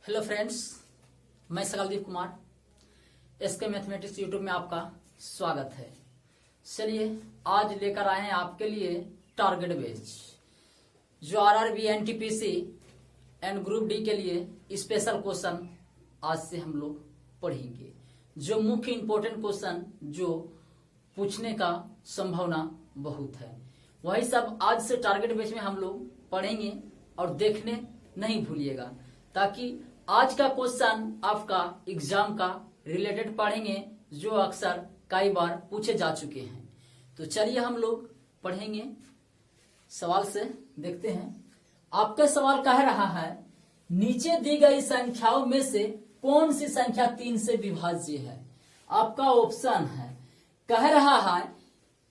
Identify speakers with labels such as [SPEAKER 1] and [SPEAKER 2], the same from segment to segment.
[SPEAKER 1] Hello friends, मैं Sakaldeep Kumar SK mathematics YouTube में आपका स्वागत है। चलिए आज लेकर आए हैं आपके लिए टारगेट बेस्ड जो RRB, NTPC and group D के लिए स्पेशल क्वेश्चन आज से हम लोग पढ़ेंगे। जो मुख्य इंपॉर्टेंट क्वेश्चन जो पूछने का संभावना बहुत है, वही सब आज से टारगेट बेस्ड में हम लोग पढ़ेंगे और देखने नहीं भूलिएगा, ताकि आज का क्वेश्चन आपका एग्जाम का रिलेटेड पढ़ेंगे जो अक्सर कई बार पूछे जा चुके हैं। तो चलिए हम लोग पढ़ेंगे। सवाल से देखते हैं। आपका सवाल कह रहा है, नीचे दी गई संख्याओं में से कौन सी संख्या 3 से विभाज्य है। आपका ऑप्शन है, कह रहा है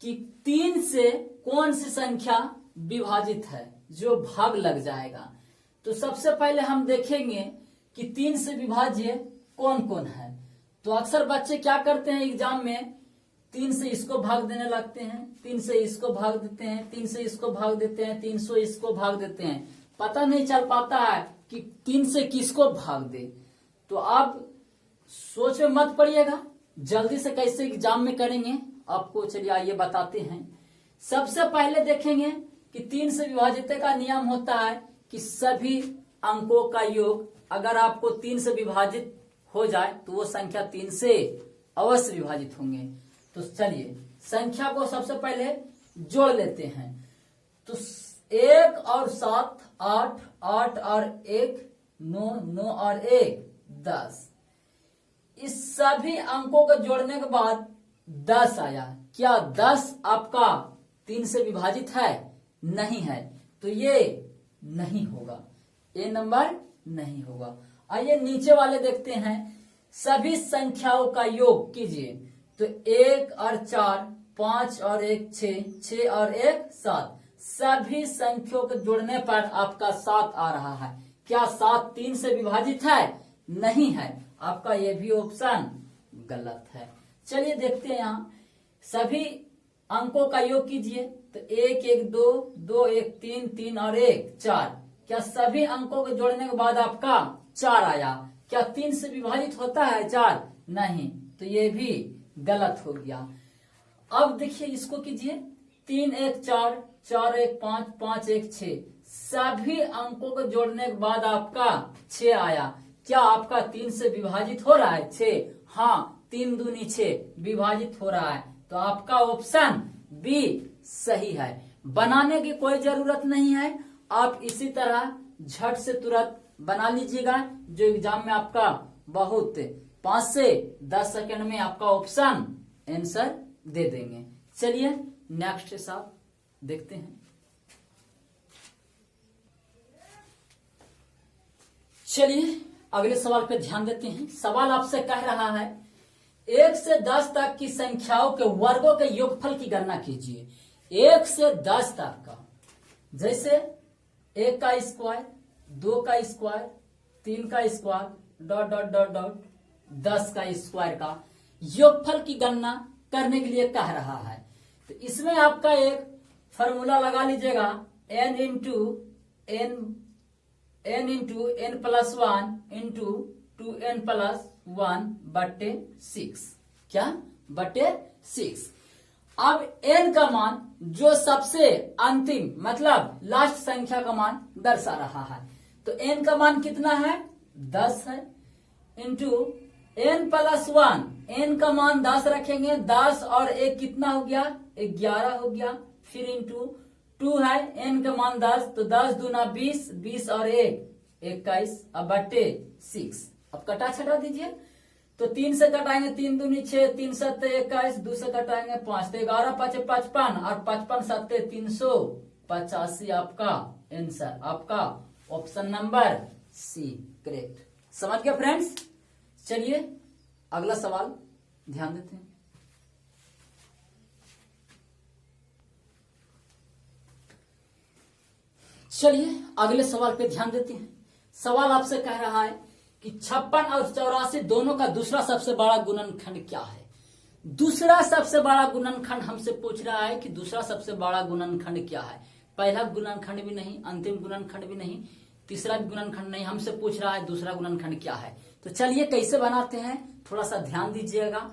[SPEAKER 1] कि 3 से कौन सी संख्या विभाजित है जो भाग लग जाएगा। तो सबसे पहले हम देखेंगे कि 3 से विभाज्य कौन कौन है। तो अक्सर बच्चे क्या करते हैं एग्जाम में, 3 से इसको भाग देने लगते हैं, 3 से इसको भाग देते हैं, 3 से इसको भाग देते हैं, 300 इसको भाग देते हैं। पता नहीं चल पाता है कि 3 से किसको भाग दे। तो आप सोच में मत पड़िएगा, जल्दी से कैसे एग्जाम में करेंगे आपको चलिए आइए बताते हैं। सबसे पहले देखेंगे कि 3 से विभाजित का नियम होता है कि सभी अंकों का योग अगर आपको 3 से विभाजित हो जाए तो वो संख्या 3 से अवश्य विभाजित होंगे। तो चलिए संख्या को सबसे पहले जोड़ लेते हैं। तो 1 और 7 8, 8 और 1 9, 9 और 1 10। इस सभी अंकों को जोड़ने के बाद 10 आया। क्या 10 आपका 3 से विभाजित है? नहीं है, तो ये नहीं होगा, ये नंबर नहीं होगा। आइए नीचे वाले देखते हैं। सभी संख्याओं का योग कीजिए। तो 1 और 4 5 और 1 6, 6 और 1 7। सभी संख्याओं को जोड़ने पर आपका 7 आ रहा है। क्या 7 3 से विभाजित है? नहीं है, आपका ये भी ऑप्शन गलत है। चलिए देखते हैं यहाँ सभी अंकों का योग कीजिए। तो 1 1 2, 2 1 3, 3 और 1 4। क्या सभी अंकों को जोड़ने के बाद आपका 4 आया? क्या 3 से विभाजित होता है 4? नहीं, तो ये भी गलत हो गया। अब देखिए इसको कीजिए। 3 1 4, 4 1 5, 5 1 6। सभी अंकों को जोड़ने के बाद आपका 6 आया। क्या आपका 3 से विभाजित हो रहा है 6? हाँ, 3 दूनी 6 विभाजित हो रहा है। तो आपका ऑप्शन बी सही है। बनाने की कोई जरूरत नहीं है, आप इसी तरह झट से तुरंत बना लीजिएगा, जो एग्जाम में आपका बहुत 5 से 10 सेकंड में आपका ऑप्शन आंसर दे देंगे। चलिए नेक्स्ट साहब देखते हैं। चलिए अगले सवाल पे ध्यान देते हैं। सवाल आपसे कह रहा है, 1 से 10 तक की संख्याओं के वर्गों के योगफल की गणना कीजिए। 1 से 10 तक का, जैसे 1 का स्क्वायर, 2 का स्क्वायर, 3 का square dot dot dot dot 10 का स्क्वायर का योगफल की गणना करने के लिए कह रहा है। तो इसमें आपका एक फॉर्मूला लगा लीजिएगा, n into n plus 1 into 2n plus 1 बटे 6। क्या? बटे 6। अब n का मान जो सबसे अंतिम मतलब लास्ट संख्या का मान दर्शा रहा है। तो n का मान कितना है? 10 है। इंटू n प्लस 1, n का मान 10 रखेंगे, 10 और 1 कितना हो गया? 11 हो गया। फिर इंटू 2 है, n का मान 10, तो 10 दूना 20, 20 और 1 21 अब बटे 6। अब कटा छटा दीजिए। तो 3 से कटाएंगे 3 दूनी 6, 3 7 21, 2 से कटाएंगे 5, तो 11 5 55 और 55 7 385 आपका आंसर, आपका ऑप्शन नंबर सी करेक्ट। समझ गए फ्रेंड्स? चलिए अगला सवाल ध्यान देते हैं। चलिए अगले सवाल पे ध्यान देते हैं। सवाल आपसे कह रहा है कि 56 और 84 दोनों का दूसरा सबसे बड़ा गुणनखंड क्या है। दूसरा सबसे बड़ा गुणनखंड हमसे पूछ रहा है कि दूसरा सबसे बड़ा गुणनखंड क्या है। पहला गुणनखंड भी नहीं, अंतिम गुणनखंड भी नहीं, तीसरा भी गुणनखंड नहीं, हमसे पूछ रहा है दूसरा गुणनखंड क्या है। तो चलिए कैसे बनाते हैं थोड़ा सा ध्यान दीजिएगा।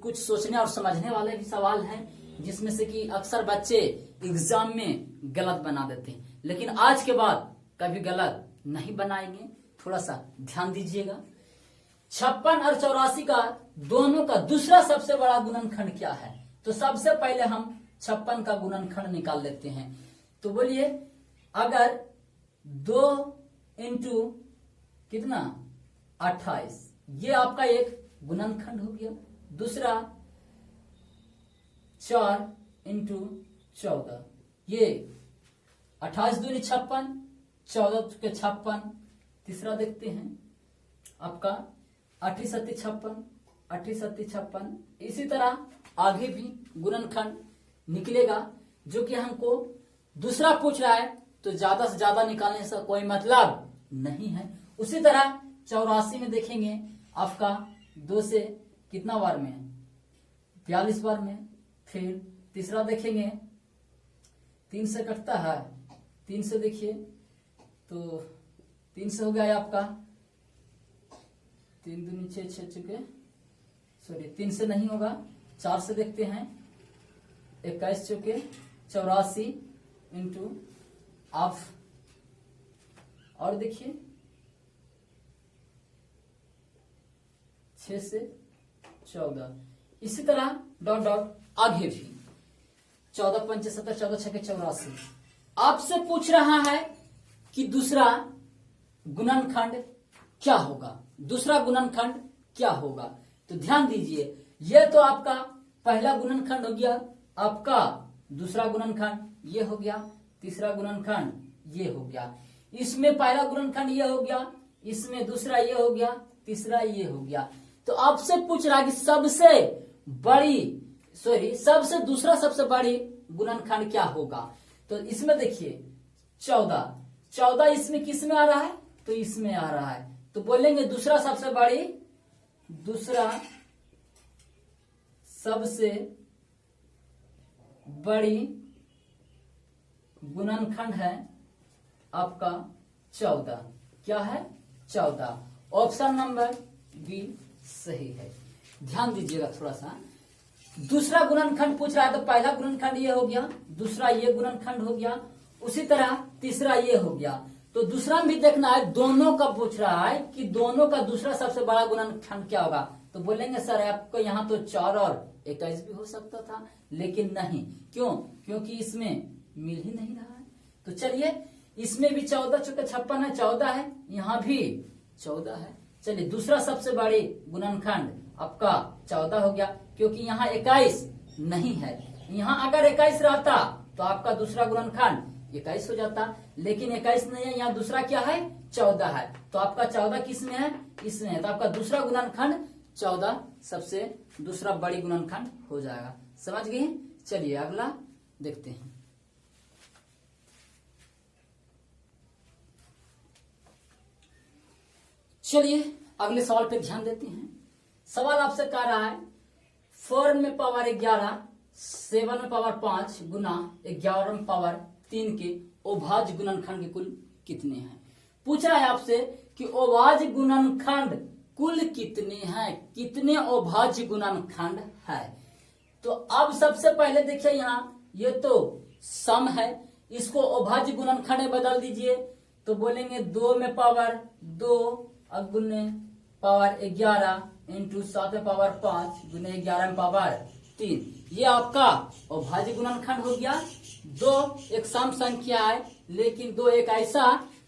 [SPEAKER 1] कुछ सोचने और समझने वाले भी सवाल हैं जिसमें से कि अक्सर बच्चे एग्जाम में गलत बना देते हैं, लेकिन आज के बाद कभी गलत नहीं बनाएंगे, थोड़ा सा ध्यान दीजिएगा। 56 और 84 का दोनों का दूसरा सबसे बड़ा गुणनखंड क्या है? तो सबसे पहले हम 56 का गुणनखंड निकाल लेते हैं। तो बोलिए, अगर 2 इंटू कितना 28, ये आपका एक गुणनखंड हो गया। दूसरा 4 इंटू 14, ये 28 दूनी 56, 14 के 56। तीसरा देखते हैं आपका 8 सत्ती 56, 8 सत्ती 56। इसी तरह आगे भी गुणनखंड निकलेगा जो कि हमको दूसरा पूछ रहा है, तो ज्यादा से ज्यादा निकालने से कोई मतलब नहीं है। उसी तरह 84 में देखेंगे आपका 2 से कितना बार में, 42 बार में। फिर तीसरा देखेंगे 3 से कटता है, 3 से देखिए तो 3 से हो गया आपका 3 दूनी 6, 6 चुके, सॉरी 3 से नहीं होगा। 4 से देखते हैं 21 चुके 84 इंटू आप, और देखिए 6 से 14। इसी तरह डॉट डॉट आगे भी 14 पंचे 70, 14 छके 84। आपसे पूछ रहा है कि दूसरा गुणनखंड क्या होगा, दूसरा गुणनखंड क्या होगा। तो ध्यान दीजिए, यह तो आपका पहला गुणनखंड हो गया, आपका दूसरा गुणनखंड ये हो गया, तीसरा गुणनखंड ये हो गया, इसमें पहला गुणनखंड ये हो गया, इसमें दूसरा ये हो गया, तीसरा ये हो गया। तो आपसे पूछ रहा है कि सबसे दूसरा सबसे बड़ी गुणनखंड क्या होगा। तो इसमें देखिए 14 इसमें किस में आ रहा है, तो इसमें आ रहा है। तो बोलेंगे दूसरा सबसे बड़ी गुणनखंड है आपका 14। क्या है? 14। ऑप्शन नंबर बी सही है। ध्यान दीजिएगा थोड़ा सा, दूसरा गुणनखंड पूछ रहा है तो पहला गुणनखंड ये हो गया, दूसरा ये गुणनखंड हो गया, उसी तरह तीसरा ये हो गया। तो दूसरा भी देखना है, दोनों का पूछ रहा है कि दोनों का दूसरा सबसे बड़ा गुणनखंड क्या होगा। तो बोलेंगे सर आपको यहाँ तो 4 और 21 भी हो सकता था, लेकिन नहीं। क्यों? क्योंकि इसमें मिल ही नहीं रहा है। तो चलिए, इसमें भी 14 चुके 56 है, 14 है, यहाँ भी 14 है। चलिए, दूसरा सबसे बड़ी गुणनखंड आपका 14 हो गया, क्योंकि यहाँ 21 नहीं है। यहाँ अगर 21 रहता तो आपका दूसरा गुणनखंड 21 हो जाता, लेकिन 21 नहीं है, यहाँ दूसरा क्या है? 14 है। तो आपका 14 किस में है? इसमें है। तो आपका दूसरा गुणनखंड 14 सबसे दूसरा बड़ी गुणनखंड हो जाएगा। समझ गए? चलिए अगला देखते हैं। चलिए अगले सवाल पे ध्यान देते हैं। सवाल आपसे कह रहा है 4 में पावर 11 7 में पावर 5 गुना 11 में पावर 3 के अभाज्य गुणनखंड के कुल कितने हैं। पूछा है आपसे कि अभाज्य गुणनखंड कुल कितने हैं, कितने अभाज्य गुणनखंड है। तो अब सबसे पहले देखिए, यहाँ ये तो सम है, इसको अभाज्य गुणनखंड में बदल दीजिए। तो बोलेंगे 2 में पावर 2 गुने पावर 11 इंटू 7 में पावर 5 गुने 11 में पावर 3। ये आपका अभाज्य गुणनखंड हो गया। 2 एक सम संख्या है, लेकिन 2 एक ऐसा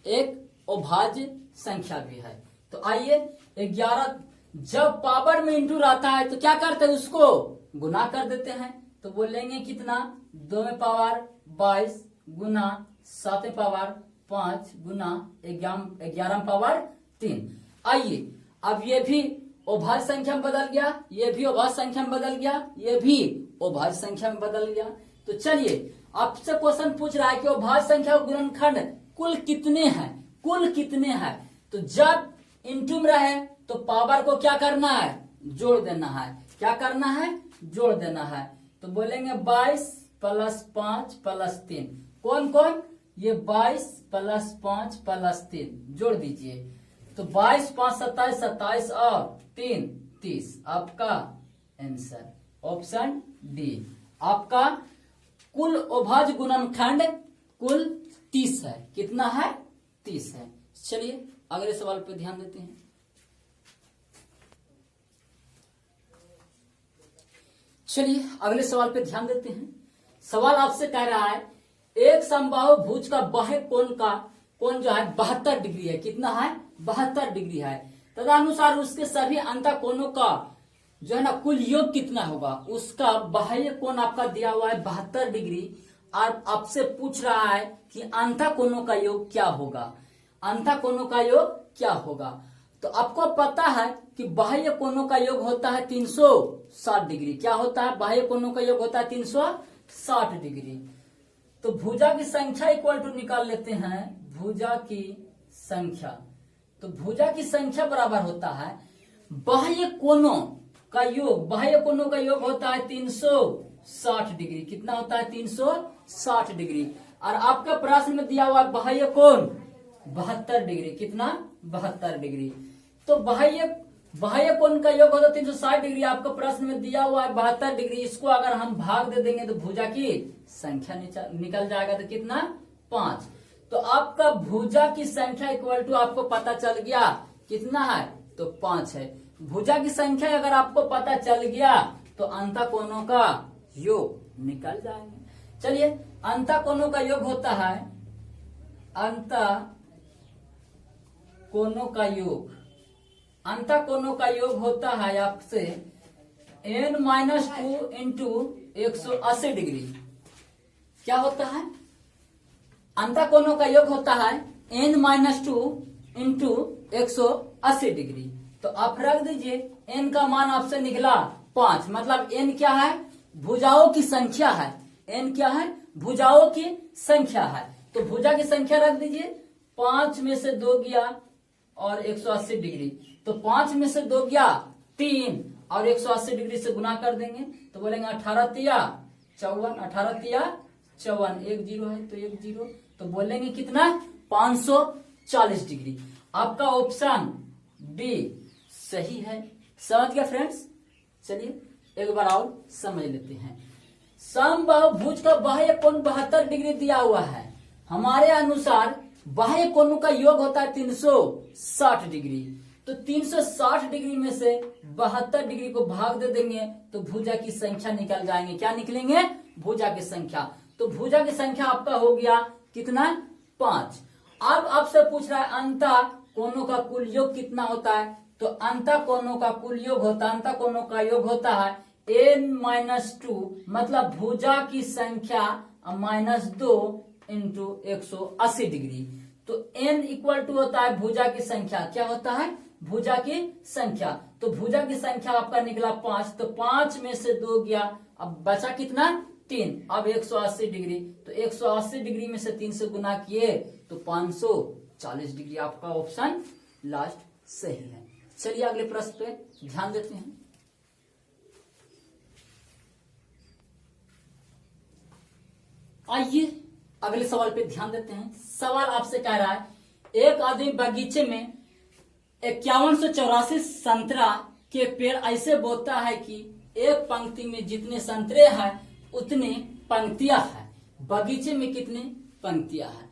[SPEAKER 1] एक अभाज्य संख्या भी है। तो आइए, 11 जब पावर में इंटू रहता है तो क्या करते हैं, उसको गुना कर देते हैं। तो बोलेंगे कितना, 2 में पावर 22 गुना 7 में पावर 5 गुना 11 में पावर 3। आइए, अब ये भी अभाज्य संख्या में बदल गया, ये भी अभाज्य संख्या में बदल गया, ये भी अभाज्य संख्या में बदल गया। तो चलिए, आपसे क्वेश्चन पूछ रहा है कि अभाज्य संख्या गुणनखंड कुल कितने हैं, कुल कितने हैं। तो जब इंटू में रहे तो पावर को क्या करना है, जोड़ देना है। क्या करना है? जोड़ देना है। तो बोलेंगे 22 + 5 + 3, कौन कौन? ये 22 प्लस 5 प्लस 3 जोड़ दीजिए, तो 22 5 27 27 और 3 30। आपका आंसर ऑप्शन डी। आपका कुल अभाज्य गुणनखंड कुल 30 है। कितना है? 30 है। चलिए अगले सवाल पर ध्यान देते हैं। चलिए अगले सवाल पे ध्यान देते हैं। सवाल आपसे कह रहा है एक समबाहु भुज का बाह्य कोण जो है 72 डिग्री है। कितना है? 72 डिग्री है। तदनुसार उसके सभी अंतः कोणों का जो है ना कुल योग कितना होगा। उसका बाह्य कोण आपका दिया हुआ है 72 डिग्री और आपसे पूछ रहा है कि अंतः कोणों का योग क्या होगा। अंतः कोणों का योग क्या होगा? तो आपको पता है कि बाह्य कोणों का योग होता है 360 डिग्री। क्या होता है? बाह्य कोणों का योग होता है 360 डिग्री। तो भुजा की संख्या इक्वल टू निकाल लेते हैं। भुजा की संख्या, तो भुजा की संख्या बराबर होता है बाह्य कोणों का योग। बाह्य कोणों का योग होता है 360 डिग्री। कितना होता है? 360 डिग्री। और आपका प्रश्न में दिया हुआ बाह्य कोण 72 डिग्री। कितना? 72 डिग्री। तो बाह्य कोण का योग होता है 360 डिग्री। आपका प्रश्न में दिया हुआ है 72 डिग्री। इसको अगर हम भाग दे देंगे तो भुजा की संख्या निकल जाएगा। तो कितना? 5। तो आपका भुजा की संख्या इक्वल टू आपको पता चल गया कितना है? तो 5 है। भुजा की संख्या अगर आपको पता चल गया तो अंतः कोणों का योग निकल जाएंगे। चलिए अंतः कोणों का योग होता है अंतः कोणों का योग। अंतः कोणों का योग होता है आपसे n-2 इंटू 180 डिग्री। क्या होता है? अंतः कोणों का योग होता है n-2 इंटू 180 डिग्री। तो आप रख दीजिए, n का मान आपसे निकला 5। मतलब n क्या है? भुजाओं की संख्या है। n क्या है? भुजाओं की संख्या है। तो भुजा की संख्या रख दीजिए। 5 में से 2 गया और 180 डिग्री। तो 5 में से 2 गया 3 और 180 डिग्री से गुना कर देंगे तो बोलेंगे 18 तिया 54। 18 तिया 54, 1 0 है तो 1 0। तो बोलेंगे कितना? 540 डिग्री। आपका ऑप्शन डी सही है। समझ गया फ्रेंड्स? चलिए एक बार और समझ लेते हैं। समबाहु भुज का बाह्य कोण 72 डिग्री दिया हुआ है। हमारे अनुसार बाह्य कोणों का योग होता है 360 डिग्री। तो 360 डिग्री में से 72 डिग्री को भाग दे देंगे तो भुजा की संख्या निकल जाएंगे। क्या निकलेंगे? भुजा की संख्या। तो भुजा की संख्या आपका हो गया कितना? 5। अब आपसे पूछ रहा है अंतः कोणों का कुल योग कितना होता है। तो अंतः कोणों का कुल योग होता है, अंतः कोणों का योग होता है n-2 मतलब भुजा की संख्या -2 इंटू 180 डिग्री। तो n इक्वल टू होता है भुजा की संख्या। क्या होता है? भुजा की संख्या। तो भुजा की संख्या आपका निकला 5। तो 5 में से 2 गया, अब बचा कितना? 3। अब 180 डिग्री। तो 180 डिग्री में से 3 से गुना किए तो 540 डिग्री। आपका ऑप्शन लास्ट सही है। चलिए अगले प्रश्न पे ध्यान देते हैं। आइए अगले सवाल पे ध्यान देते हैं। सवाल आपसे कह रहा है एक आदमी बगीचे में 5184 संतरा के पेड़ ऐसे बोता है कि एक पंक्ति में जितने संतरे हैं उतने पंक्तियां हैं। बगीचे में कितने पंक्तियां हैं?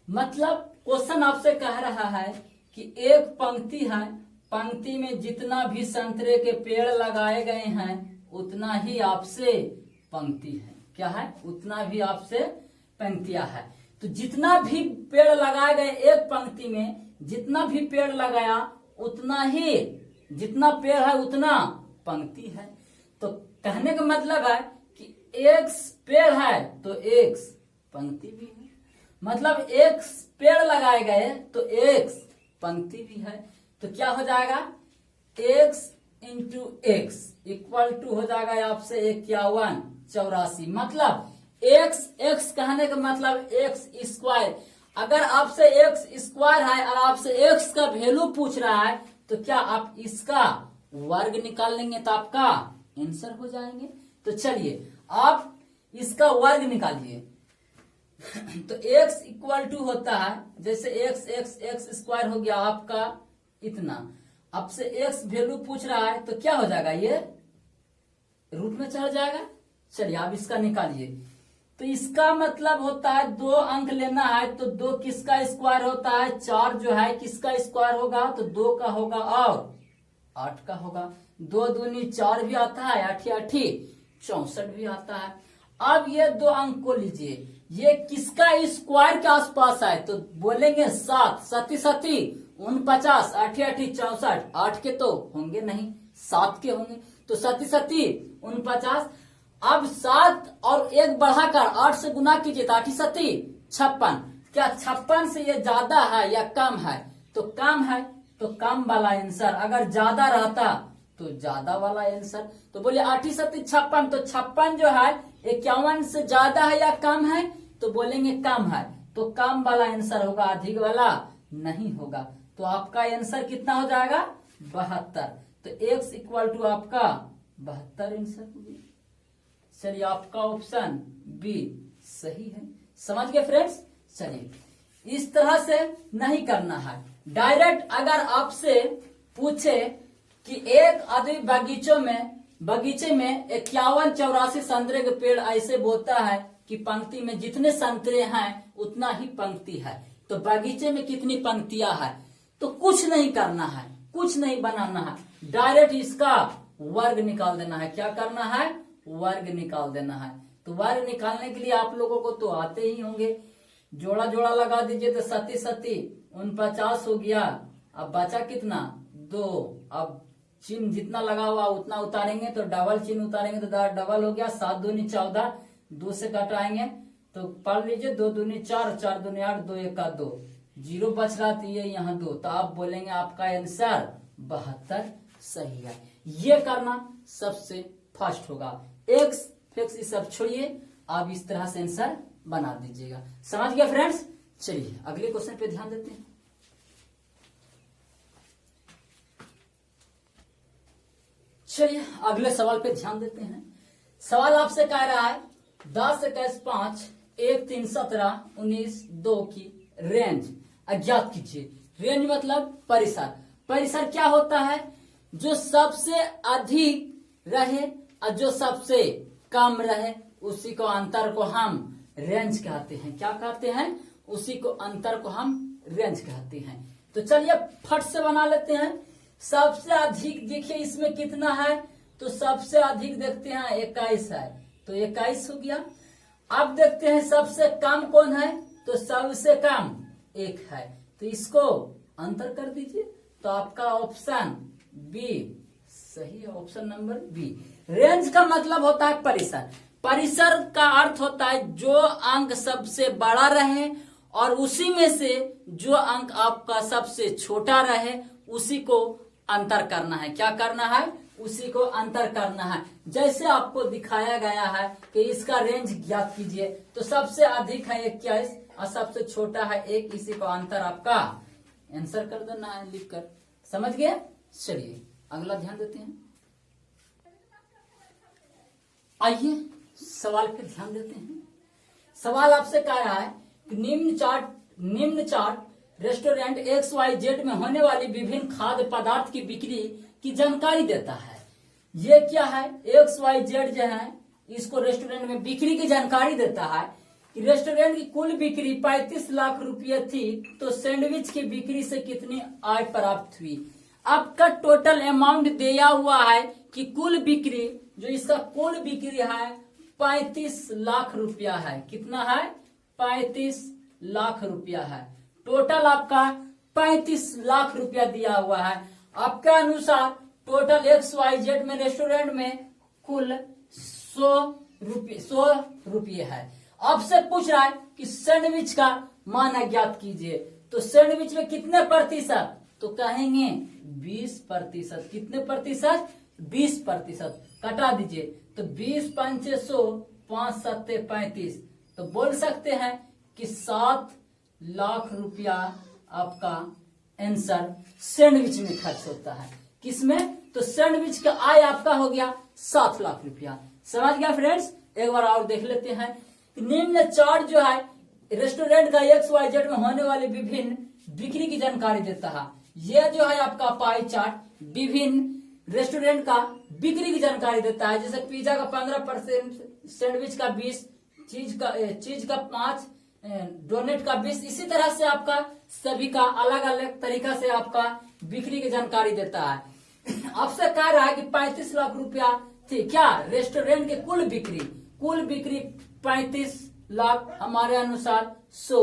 [SPEAKER 1] मतलब क्वेश्चन आपसे कह रहा है कि एक पंक्ति है, पंक्ति में जितना भी संतरे के पेड़ लगाए गए हैं उतना ही आपसे पंक्ति है। क्या है? उतना भी आपसे पंक्तियां है। तो जितना भी पेड़ लगाए गए एक पंक्ति में, जितना भी पेड़ लगाया उतना ही, जितना पेड़ है उतना पंक्ति है। तो कहने का मतलब है कि एक पेड़ है तो एक पंक्ति भी है। मतलब एक पेड़ लगाए गए तो एक पंक्ति भी है। तो क्या हो जाएगा? x into x equal to हो जाएगा आपसे 5184। मतलब x कहने का मतलब x स्क्वायर। अगर आपसे x स्क्वायर है और आपसे x का वैल्यू पूछ रहा है तो क्या आप इसका वर्ग निकाल लेंगे तो आपका आंसर हो जाएंगे। तो चलिए आप इसका वर्ग निकालिए। तो x इक्वल टू होता है, जैसे x स्क्वायर हो गया आपका इतना। अब से x वैल्यू पूछ रहा है तो क्या हो जाएगा, ये रूट में चढ़ जाएगा। चलिए आप इसका निकालिए। तो इसका मतलब होता है 2 अंक लेना है, तो 2 किसका स्क्वायर होता है, 4 जो है किसका स्क्वायर होगा, तो 2 का होगा और 8 का होगा। 2 दूनी 4 भी आता है, 8 8 64 भी आता है। अब ये 2 अंक को लीजिए, ये किसका स्क्वायर के आसपास है, तो बोलेंगे 7 सती 49 8 8 64। 8 के तो होंगे नहीं, 7 के होंगे, तो सती 49। अब 7 और 1 बढ़ाकर 8 से गुना कीजिए तो 8 सती 56। क्या 56 से ये ज्यादा है या कम है, तो कम है, तो कम वाला आंसर। अगर ज्यादा रहता तो ज्यादा वाला आंसर। तो बोलिए 8 सती 56, तो 56 जो है 51 से ज्यादा है या कम है, तो बोलेंगे कम है, तो कम वाला आंसर होगा, अधिक वाला नहीं होगा। तो आपका आंसर कितना हो जाएगा, 72। तो x इक्वल टू आपका 72 आंसर हो गया। चलिए आपका ऑप्शन बी सही है। समझ गए फ्रेंड्स। चलिए इस तरह से नहीं करना है, डायरेक्ट अगर आपसे पूछे कि एक आदमी बगीचे में 51 84 संतरे के पेड़ ऐसे बोता है कि पंक्ति में जितने संतरे हैं उतना ही पंक्ति है, तो बगीचे में कितनी पंक्तियां है, तो कुछ नहीं करना है, कुछ नहीं बनाना है, डायरेक्ट इसका वर्ग निकाल देना है। क्या करना है, वर्ग निकाल देना है। तो वर्ग निकालने के लिए आप लोगों को तो आते ही होंगे, जोड़ा जोड़ा लगा दीजिए तो 37 49 हो गया। अब बचा कितना, 2। अब चिन्ह जितना लगा हुआ उतना उतारेंगे, तो डबल चिन्ह उतारेंगे तो डबल हो गया। 7 दूनी 14, 2 से कटाएंगे तो पढ़ लीजिए, 2 दूनी 4, 4 दूनी 8, 2 1 2, 0 बच रहा तो ये यहाँ 2, तो आप बोलेंगे आपका आंसर 72 सही है। ये करना सबसे फर्स्ट होगा। एक्स फिक्स सब छोड़िए, आप इस तरह से आंसर बना दीजिएगा। समझ गया फ्रेंड्स। चलिए अगले क्वेश्चन पे ध्यान देते हैं। चलिए अगले सवाल पे ध्यान देते हैं। सवाल आपसे कह रहा है 10 21 5 1 3 17 19 2 की रेंज अज्ञात कीजिए। रेंज मतलब परिसर। परिसर क्या होता है, जो सबसे अधिक रहे और जो सबसे कम रहे उसी को अंतर को हम रेंज कहते हैं। क्या कहते हैं, उसी को अंतर को हम रेंज कहते हैं। तो चलिए फट से बना लेते हैं। सबसे अधिक देखिए इसमें कितना है, तो सबसे अधिक देखते हैं 21 है, तो 21 हो गया। अब देखते हैं सबसे कम कौन है, तो सबसे कम 1 है, तो इसको अंतर कर दीजिए। तो आपका ऑप्शन बी सही है, ऑप्शन नंबर बी। रेंज का मतलब होता है परिसर। परिसर का अर्थ होता है जो अंक सबसे बड़ा रहे और उसी में से जो अंक आपका सबसे छोटा रहे उसी को अंतर करना है। क्या करना है, उसी को अंतर करना है। जैसे आपको दिखाया गया है कि इसका रेंज ज्ञात कीजिए, तो सबसे अधिक है 21 और सबसे छोटा है 1, इसी को अंतर आपका आंसर कर देना है लिखकर। समझ गए। चलिए अगला ध्यान देते हैं। आइए सवाल पे ध्यान देते हैं। सवाल आपसे कह रहा है कि निम्न चार्ट रेस्टोरेंट XYZ में होने वाली विभिन्न खाद्य पदार्थ की बिक्री की जानकारी देता है। ये क्या है, XYZ जो है इसको रेस्टोरेंट में बिक्री की जानकारी देता है कि रेस्टोरेंट की कुल बिक्री 35 लाख रुपये थी, तो सैंडविच की बिक्री से कितनी आय प्राप्त हुई। आपका टोटल अमाउंट दिया हुआ है कि कुल बिक्री, जो इसका कुल बिक्री है 35 लाख रुपया है। कितना है, 35 लाख रुपया है। टोटल आपका 35 लाख रुपया दिया हुआ है। आपके अनुसार टोटल XYZ में रेस्टोरेंट में कुल 100 रुपये है। आपसे पूछ रहा है कि सैंडविच का मान अज्ञात कीजिए। तो सैंडविच में कितने प्रतिशत, तो कहेंगे 20%। कितने प्रतिशत, 20%। कटा दीजिए तो 20 5 100 5 7 35, तो बोल सकते हैं कि 7 लाख रुपया आपका आंसर सैंडविच में खर्च होता है। किसमें, तो सैंडविच का आय आपका हो गया 7 लाख रुपया। समझ गया फ्रेंड्स। एक बार और देख लेते हैं। निम्न चार्ट जो है रेस्टोरेंट का XYZ में होने वाली विभिन्न बिक्री की जानकारी देता है। यह जो है आपका पाई चार्ट विभिन्न रेस्टोरेंट का बिक्री की जानकारी देता है। जैसे पिज्जा का 15%, सैंडविच का 20, चीज का 5, डोनेट का 20। इसी तरह से आपका सभी का अलग अलग तरीका से आपका बिक्री की जानकारी देता है। आपसे कह रहा है कि 35 लाख रुपया थी क्या रेस्टोरेंट के कुल बिक्री 35 लाख हमारे अनुसार 100।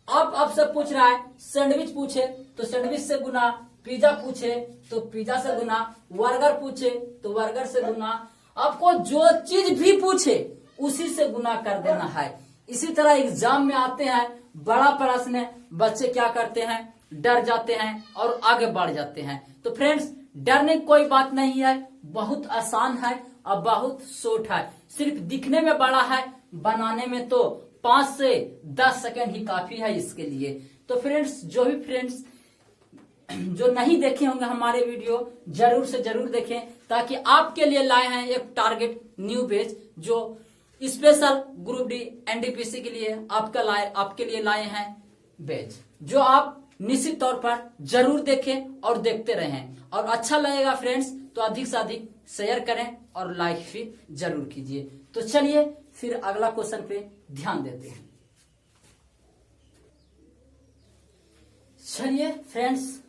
[SPEAKER 1] अब आपसे पूछ रहा है सैंडविच पूछे तो सैंडविच से गुना, पिज्जा पूछे तो पिज्जा से गुना, बर्गर पूछे तो बर्गर से गुना। आपको जो चीज भी पूछे उसी से गुना कर देना है। इसी तरह एग्जाम में आते हैं बड़ा प्रश्न, बच्चे क्या करते हैं, डर जाते हैं और आगे बढ़ जाते हैं। तो फ्रेंड्स डरने की कोई बात नहीं है, बहुत आसान है और बहुत शॉर्ट है। सिर्फ दिखने में बड़ा है, बनाने में तो 5 से 10 सेकंड ही काफी है इसके लिए। तो फ्रेंड्स जो भी फ्रेंड्स जो नहीं देखे होंगे हमारे वीडियो जरूर से जरूर देखें, ताकि आपके लिए लाए हैं एक टारगेट न्यू बैच जो स्पेशल ग्रुप डी एनडीपीसी के लिए आपके लिए लाए हैं बैच, जो आप निश्चित तौर पर जरूर देखें और देखते रहें। और अच्छा लगेगा फ्रेंड्स तो अधिक से अधिक शेयर करें और लाइक भी जरूर कीजिए। तो चलिए फिर अगला क्वेश्चन पे ध्यान देते हैं। चलिए फ्रेंड्स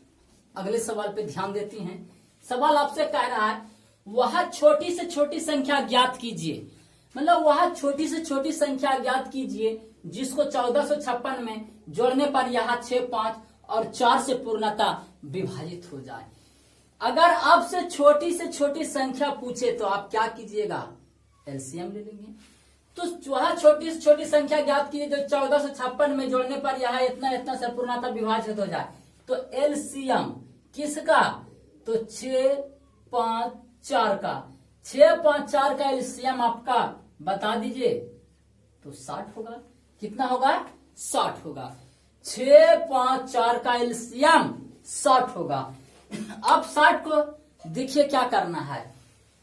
[SPEAKER 1] अगले सवाल पे ध्यान देती हैं। सवाल आपसे कह रहा है वह छोटी से छोटी संख्या ज्ञात कीजिए, मतलब वह छोटी से छोटी संख्या ज्ञात कीजिए जिसको 1456 में जोड़ने पर यहाँ 6, 5 और 4 से पूर्णतः विभाजित हो जाए। अगर आपसे छोटी से छोटी संख्या पूछे तो आप क्या कीजिएगा, एलसीएम ले लेंगे। तो वह छोटी से छोटी संख्या ज्ञात कीजिए जो 1456 में जोड़ने पर यहाँ इतना से पूर्णतः विभाजित हो जाए। तो एलसीएम किसका, तो 6, 5, 4 का। 6, 5, 4 का एलसीएम आपका बता दीजिए तो 60 होगा। कितना होगा, 60 होगा। 6, 5, 4 का एलसीएम 60 होगा। अब 60 को देखिए क्या करना है,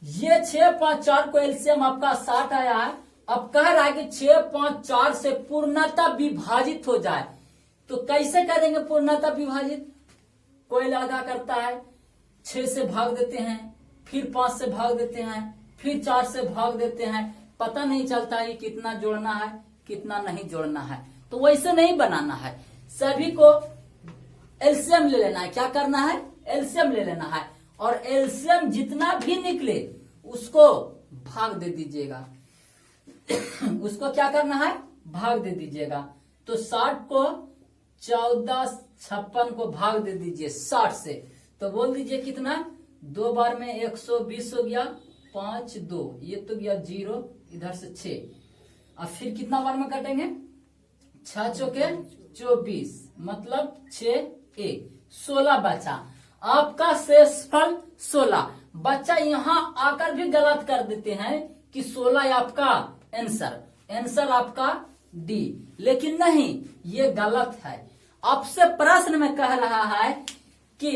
[SPEAKER 1] ये 6, 5, 4 को एलसीएम आपका 60 आया है। अब कह रहा है कि 6, 5, 4 से पूर्णतः विभाजित हो जाए। तो कैसे करेंगे पूर्णतः विभाजित, कोई लड़का करता है 6 से भाग देते हैं, फिर 5 से भाग देते हैं, फिर 4 से भाग देते हैं, पता नहीं चलता है कितना जोड़ना है कितना नहीं जोड़ना है। तो वैसे नहीं बनाना है, सभी को एलसीएम ले लेना है। क्या करना है, एलसीएम ले लेना है और एलसीएम जितना भी निकले उसको भाग दे दीजिएगा। उसको क्या करना है, भाग दे दीजिएगा। तो 60 को 1456 को भाग दे दीजिए 60 से, तो बोल दीजिए कितना, 2 बार में 120 हो गया, 5, 2 ये तो गया 0, इधर से 6। अब फिर कितना बार में कटेंगे, 6 चौके 24, मतलब 6, 1, 16 बचा। आपका शेषफल 16। बच्चा यहाँ आकर भी गलत कर देते हैं कि 16 आपका आंसर आपका डी, लेकिन नहीं, ये गलत है। आपसे प्रश्न में कह रहा है कि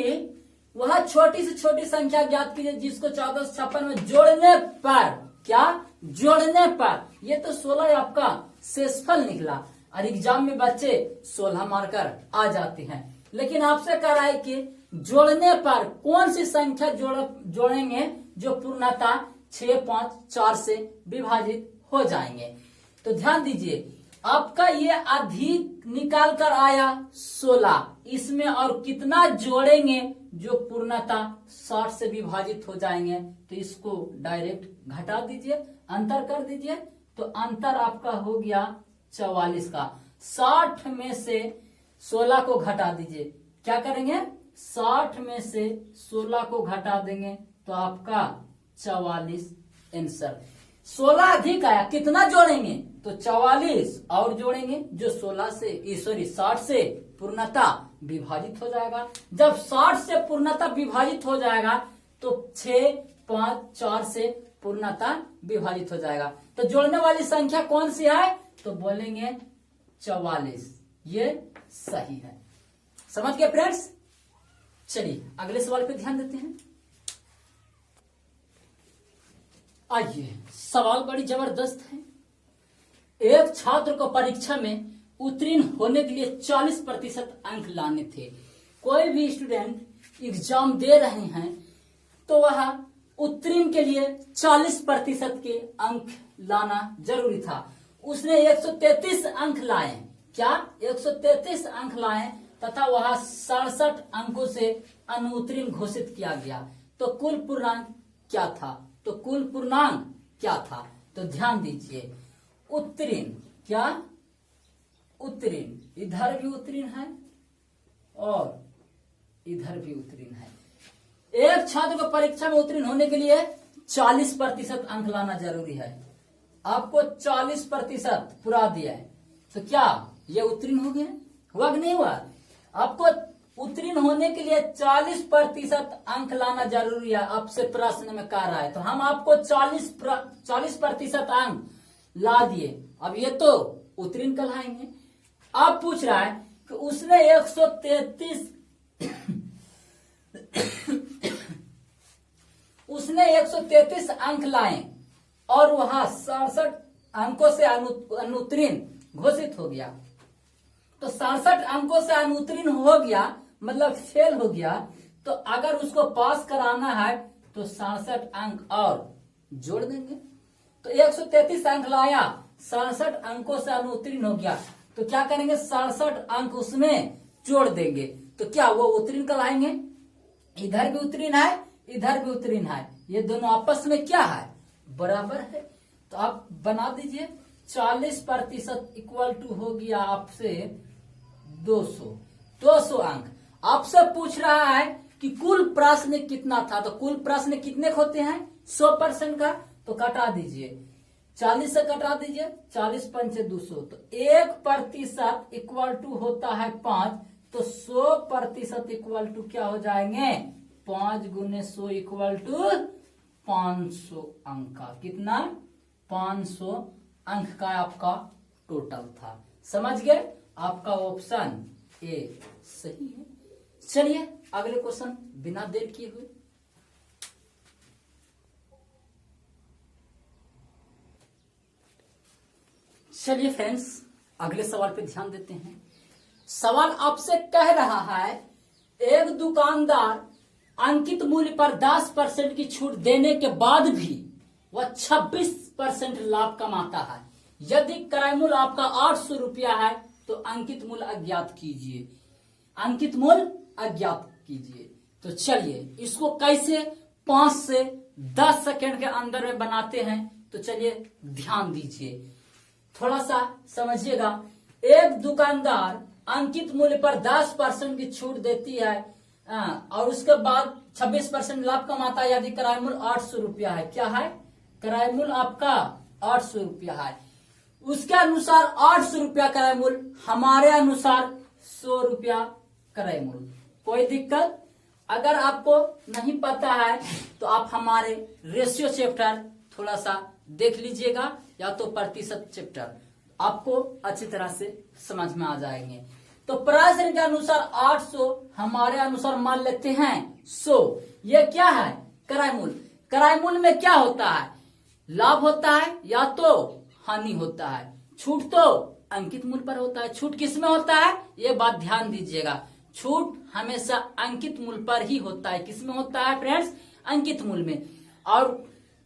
[SPEAKER 1] वह छोटी से छोटी संख्या ज्ञात कीजिए जिसको 1456 में जोड़ने पर, क्या जोड़ने पर, ये तो 16 आपका शेषफल निकला। और एग्जाम में बच्चे 16 मारकर आ जाते हैं, लेकिन आपसे कह रहा है कि जोड़ने पर कौन सी संख्या जोड़ेंगे जो पूर्णतः 6, 5, 4 से विभाजित हो जाएंगे। तो ध्यान दीजिए आपका ये अधिक निकाल कर आया 16, इसमें और कितना जोड़ेंगे जो पूर्णतः 60 से विभाजित हो जाएंगे। तो इसको डायरेक्ट घटा दीजिए, अंतर कर दीजिए, तो अंतर आपका हो गया 44 का। 60 में से 16 को घटा दीजिए, क्या करेंगे, 60 में से 16 को घटा देंगे तो आपका 44 आंसर। 16 अधिक आया, कितना जोड़ेंगे, तो 44 और जोड़ेंगे जो 60 से पूर्णतः विभाजित हो जाएगा। जब 60 से पूर्णतः विभाजित हो जाएगा तो 6, 5, 4 से पूर्णतः विभाजित हो जाएगा। तो जोड़ने वाली संख्या कौन सी है, तो बोलेंगे 44, ये सही है। समझ गए फ्रेंड्स। चलिए अगले सवाल पे ध्यान देते हैं। आइए, सवाल बड़ी जबरदस्त है। एक छात्र को परीक्षा में उत्तीर्ण होने के लिए 40% अंक लाने थे। कोई भी स्टूडेंट एग्जाम दे रहे हैं तो वह उत्तीर्ण के लिए 40% के अंक लाना जरूरी था। उसने 133 अंक लाए। क्या 133 अंक लाए तथा वह 67 अंकों से अनुत्तीर्ण घोषित किया गया। तो कुल पूर्णांक क्या था? तो कुल पूर्णांक क्या था? तो ध्यान दीजिए, उत्तीर्ण, क्या उत्तीर्ण, इधर भी उत्तीर्ण है और इधर भी उत्तीर्ण है। एक छात्र को परीक्षा में उत्तीर्ण होने के लिए 40% अंक लाना जरूरी है। आपको 40% पूरा दिया है तो क्या ये उत्तीर्ण हो गया? हुआ कि नहीं हुआ? आपको उत्तीर्ण होने के लिए 40% अंक लाना जरूरी है, आपसे प्रश्न में कह रहा है। तो हम आपको 40% अंक ला दिए। अब ये तो उत्तीर्ण कहलाएंगे। अब पूछ रहा है कि उसने 133 अंक लाए और वहां 67 अंकों से अनुत्तीर्ण घोषित हो गया। तो 67 अंकों से अनुत्तीर्ण हो गया मतलब फेल हो गया। तो अगर उसको पास कराना है तो 67 अंक और जोड़ देंगे। तो 133 अंक लाया, 67 अंकों से अनुत्तीर्ण हो गया तो क्या करेंगे? 67 अंक उसमें जोड़ देंगे तो क्या वो उत्तीर्ण कहलाएंगे? इधर भी उत्तीर्ण है, इधर भी उत्तीर्ण है, ये दोनों आपस में क्या है? बराबर है। तो आप बना दीजिए 40% इक्वल टू हो गया आपसे 200 अंक। आपसे पूछ रहा है कि कुल प्रश्न कितना था। तो कुल प्रश्न कितने होते हैं? 100% का। तो कटा दीजिए, 40 से कटा दीजिए, 40 पंचे 200। तो 1% इक्वल टू होता है 5। तो 100% इक्वल टू क्या हो जाएंगे? 5 गुने 100 इक्वल टू 500 अंक का। कितना? 500 अंक का आपका टोटल था। समझ गए? आपका ऑप्शन ए सही है। चलिए अगले क्वेश्चन बिना देर किए हुए। चलिए फ्रेंड्स अगले सवाल पे ध्यान देते हैं। सवाल आपसे कह रहा है एक दुकानदार अंकित मूल्य पर 10% की छूट देने के बाद भी वह 26% लाभ कमाता है। यदि क्रय मूल्य आपका 800 रुपया है तो अंकित मूल्य अज्ञात कीजिए। अंकित मूल्य अज्ञात कीजिए। तो चलिए इसको कैसे 5 से 10 सेकंड के अंदर में बनाते हैं। तो चलिए ध्यान दीजिए, थोड़ा सा समझिएगा। एक दुकानदार अंकित मूल्य पर 10% की छूट देती है और उसके बाद 26% लाभ कमाता है। यदि क्रय मूल्य 800 रुपया है। क्या है? क्रय मूल्य आपका 800 रुपया है। उसके अनुसार 800 रुपया क्रय मूल्य, हमारे अनुसार 100 रुपया क्रय मूल्य। कोई दिक्कत? अगर आपको नहीं पता है तो आप हमारे रेशियो चैप्टर थोड़ा सा देख लीजिएगा या तो प्रतिशत चैप्टर, आपको अच्छी तरह से समझ में आ जाएंगे। तो प्रश्न के अनुसार 800, हमारे अनुसार मान लेते हैं 100। ये क्या है? क्रय मूल्य। क्रय मूल्य में क्या होता है? लाभ होता है या तो हानि होता है। छूट तो अंकित मूल्य पर होता है। छूट किस में होता है? ये बात ध्यान दीजिएगा, छूट हमेशा अंकित मूल्य पर ही होता है। किस में होता है फ्रेंड्स? अंकित मूल्य में। और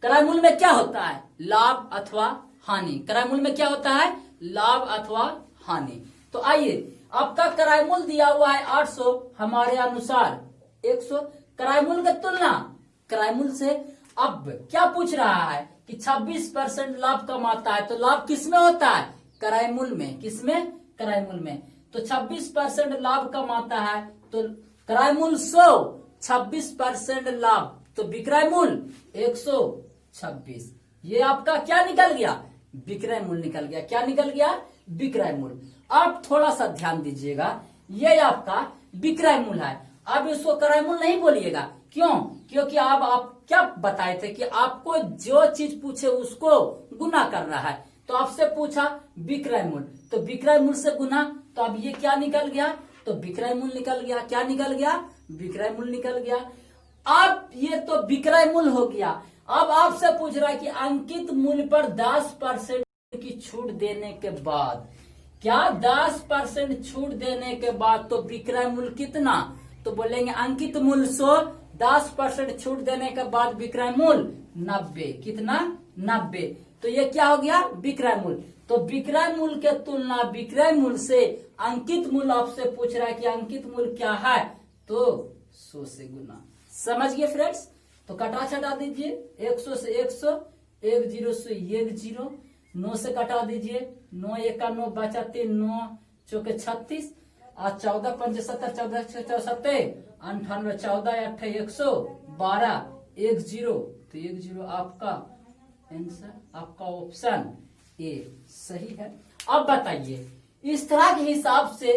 [SPEAKER 1] क्रय मूल्य में क्या होता है? लाभ अथवा हानि। क्रय मूल्य में क्या होता है? लाभ अथवा हानि। तो आइए, आपका क्रय मूल्य दिया हुआ है 800, हमारे अनुसार 100। क्रय मूल्य की तुलना क्रय मूल्य से। अब क्या पूछ रहा है कि 26% लाभ कमाता है। तो लाभ किस में होता है? क्रय मूल्य में। किस में? क्रय मूल्य में। तो 26% लाभ कमाता है तो क्रय मूल्य 100, 26% लाभ, तो विक्रय मूल्य 126। ये आपका क्या निकल गया? विक्रय मूल्य निकल गया। क्या निकल गया? विक्रय मूल्य। अब थोड़ा सा ध्यान दीजिएगा, ये आपका विक्रय मूल्य है। अब इसको क्रय मूल्य नहीं बोलिएगा। क्यों? क्योंकि अब आप क्या बताए थे कि आपको जो चीज पूछे उसको गुना करना है। तो आपसे पूछा विक्रय मूल्य, तो विक्रय मूल्य से गुना। तो अब ये क्या निकल गया? तो विक्रय मूल्य निकल गया। क्या निकल गया? विक्रय मूल्य निकल गया। अब ये तो विक्रय मूल्य हो गया। अब आपसे पूछ रहा है कि अंकित मूल्य पर 10% की छूट देने के बाद क्या 10% छूट देने के बाद तो विक्रय मूल्य कितना, तो बोलेंगे अंकित मूल्य 100, 10% छूट देने के बाद विक्रय मूल्य 90। कितना? 90। तो ये क्या हो गया? विक्रय मूल्य। तो विक्रय मूल्य के तुलना विक्रय मूल्य से अंकित मूल्य आपसे पूछ रहा है कि अंकित मूल्य क्या है, तो 100 से गुना। समझ गए फ्रेंड्स? तो कटा छटा दीजिए, 100 से 100, 10 से 10, 9 से कटा दीजिए, 9 1 9 बचा 3, 9 चौके 36 और 14 5 70, 14 74, 98, 14 8 112, 10। तो 10 आपका आंसर, आपका ऑप्शन ए सही है। अब बताइए, इस तरह के हिसाब से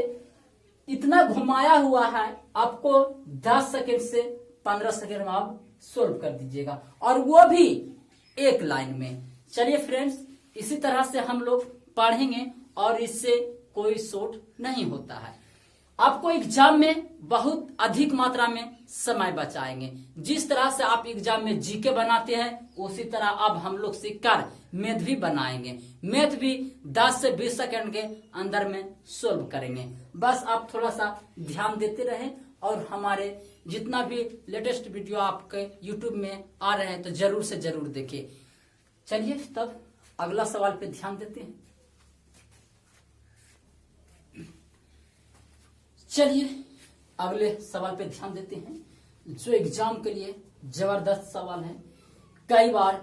[SPEAKER 1] इतना घुमाया हुआ है, आपको 10 सेकेंड से 15 सेकेंड में आप सोल्व कर दीजिएगा, और वो भी एक लाइन में। चलिए फ्रेंड्स, इसी तरह से हम लोग पढ़ेंगे और इससे कोई शॉर्ट नहीं होता है। आपको एग्जाम में बहुत अधिक मात्रा में समय बचाएंगे। जिस तरह से आप एग्जाम में जीके बनाते हैं, उसी तरह अब हम लोग सीखकर मैथ भी बनाएंगे। मैथ भी 10 से 20 सेकंड के अंदर में सोल्व करेंगे। बस आप थोड़ा सा ध्यान देते रहें और हमारे जितना भी लेटेस्ट वीडियो आपके यूट्यूब में आ रहे हैं तो जरूर से जरूर देखिए। चलिए तब अगला सवाल पे ध्यान देते हैं। चलिए अगले सवाल पे ध्यान देते हैं, जो एग्जाम के लिए जबरदस्त सवाल है। कई बार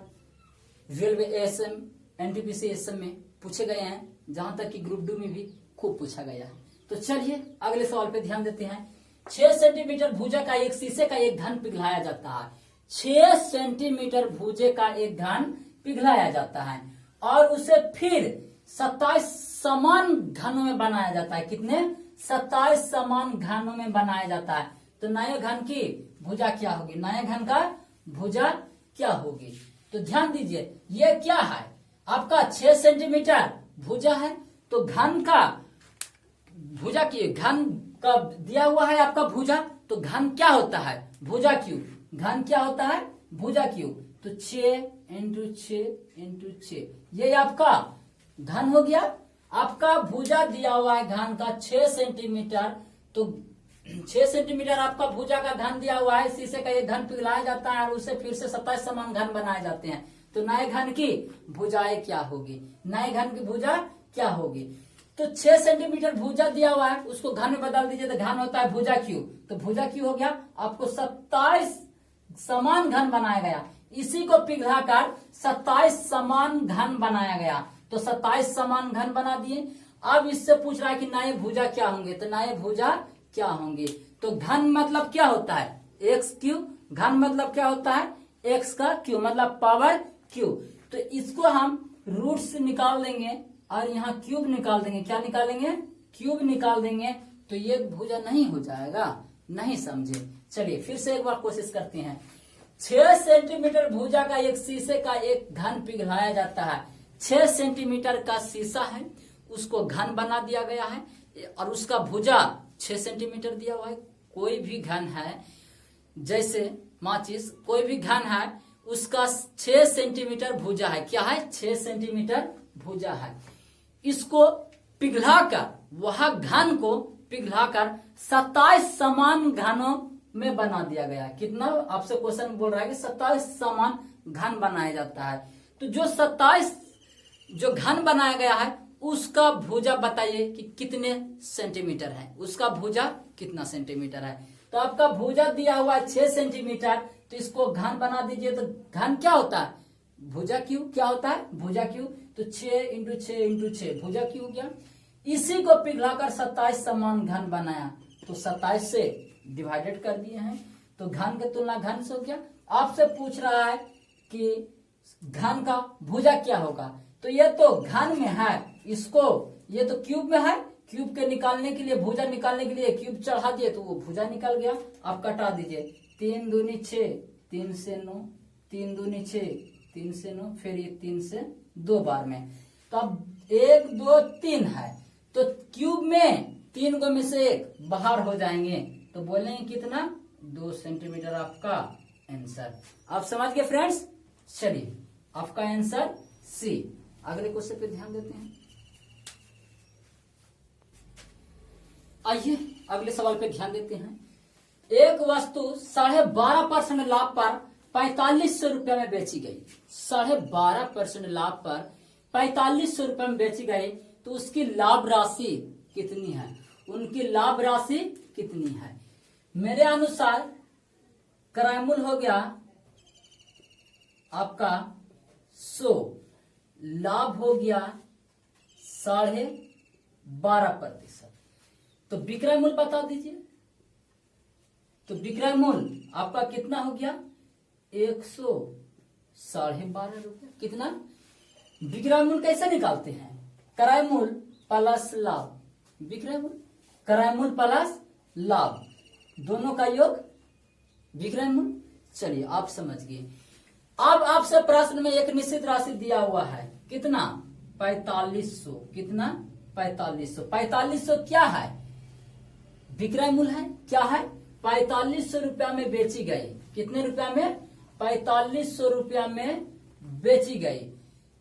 [SPEAKER 1] रेलवे एएसएम, एनटीपीसी एएसएम में पूछे गए हैं, जहां तक कि ग्रुप 2 में भी खूब पूछा गया है। तो चलिए अगले सवाल पे ध्यान देते हैं। 6 सेंटीमीटर भुजा का एक शीशे का एक घन पिघलाया जाता है। 6 सेंटीमीटर भुजे का एक घन पिघलाया जाता है और उसे फिर 27 समान घनों में बनाया जाता है। कितने? 27 समान घनों में बनाया जाता है। तो नए घन की भुजा क्या होगी? नए घन का भुजा क्या होगी? तो ध्यान दीजिए, ये क्या है? आपका 6 सेंटीमीटर भुजा है, तो घन का भुजा की घन का दिया हुआ है आपका भुजा, तो घन क्या होता है? भुजा क्यूब। घन क्या होता है? भुजा क्यूब। तो 6 इंटू 6, ये आपका घन हो गया। आपका भुजा दिया हुआ है घन का 6 सेंटीमीटर, तो 6 सेंटीमीटर आपका भुजा का घन दिया हुआ है। शीशे का एक घन पिघलाया जाता है और उसे फिर से 27 समान घन बनाए जाते हैं। तो नए घन की भुजाएं क्या होगी? नए घन की भुजा क्या होगी? तो 6 सेंटीमीटर भुजा दिया हुआ है, उसको घन में बदल दीजिए तो घन होता है भुजा क्यूब। तो भुजा क्यूब हो गया, आपको 27 समान घन बनाया गया। इसी को पिघलाकर 27 समान घन बनाया गया। तो 27 समान घन बना दिए। अब इससे पूछ रहा है कि नए भुजा क्या होंगे, तो नए भुजा क्या होंगे? तो घन मतलब क्या होता है? X cube. घन मतलब क्या होता है? एक्स का क्यूब, मतलब पावर क्यूब। तो इसको हम रूट से निकाल देंगे और यहाँ क्यूब निकाल देंगे। क्या निकालेंगे? क्यूब निकाल देंगे। तो ये भुजा नहीं हो जाएगा, नहीं समझे। चलिए फिर से एक बार कोशिश करते हैं। 6 सेंटीमीटर भुजा का एक शीशे का एक घन पिघलाया जाता है। 6 सेंटीमीटर का शीशा है, उसको घन बना दिया गया है और उसका भुजा 6 सेंटीमीटर दिया हुआ है। कोई भी घन है, जैसे माचिस, कोई भी घन है, उसका 6 सेंटीमीटर भुजा है। क्या है? 6 सेंटीमीटर भुजा है। इसको पिघलाकर, वह घन को पिघलाकर 27 समान घनों में बना दिया गया। कितना? आपसे क्वेश्चन बोल रहा है कि 27 समान घन बनाया जाता है। तो जो 27 जो घन बनाया गया है, उसका भुजा बताइए कि कितने सेंटीमीटर है? उसका भुजा कितना सेंटीमीटर है? तो आपका भुजा दिया हुआ है 6 सेंटीमीटर, तो इसको घन बना दीजिए। तो घन क्या होता है? भुजा क्यूब। क्या होता है? भुजा क्यूब। तो 6 इंटू 6 भुजा क्यूब हो गया। इसी को पिघलाकर 27 समान घन बनाया, तो 27 से डिवाइडेड कर दिए हैं। तो घन की तुलना घन से हो गया। आपसे पूछ रहा है कि घन का भुजा क्या होगा, तो ये तो घन में है, इसको ये तो क्यूब में है। क्यूब के निकालने के लिए, भुजा निकालने के लिए क्यूब चढ़ा दिए तो वो भुजा निकल गया। आप कटा दीजिए। 3 दूनी 6, 3 से 9, 3 दूनी 6, 3 से 9, फिर ये 3 से 2 बार में। तो अब 1 2 3 है, तो क्यूब में 3 गो में से 1 बाहर हो जाएंगे, तो बोलेंगे कितना? 2 सेंटीमीटर आपका आंसर। आप समझ गए फ्रेंड्स? चलिए आपका आंसर सी। अगले क्वेश्चन पे ध्यान देते हैं। आइए अगले सवाल पे ध्यान देते हैं। एक वस्तु 12.5% लाभ पर 4500 रुपये में बेची गई। 12.5% लाभ पर 4500 रुपये में बेची गई, तो उसकी लाभ राशि कितनी है? उनकी लाभ राशि कितनी है? मेरे अनुसार क्रयमूल हो गया आपका 100, लाभ हो गया 12.5%। तो विक्रय मूल्य बता दीजिए। तो विक्रय मूल्य आपका कितना हो गया? 112.5 रुपये। कितना? विक्रय मूल्य कैसे निकालते हैं? क्रय मूल्य प्लस लाभ, विक्रय मूल्य क्रय मूल्य प्लस लाभ, दोनों का योग विक्रय मूल्य। चलिए आप समझ गए। अब आपसे प्रश्न में एक निश्चित राशि दिया हुआ है, कितना? 4500। कितना? 4500। 4500 क्या है? विक्रय मूल्य है। क्या है? 4500 रुपया में बेची गई। कितने रुपया में? 4500 रुपया में बेची गई।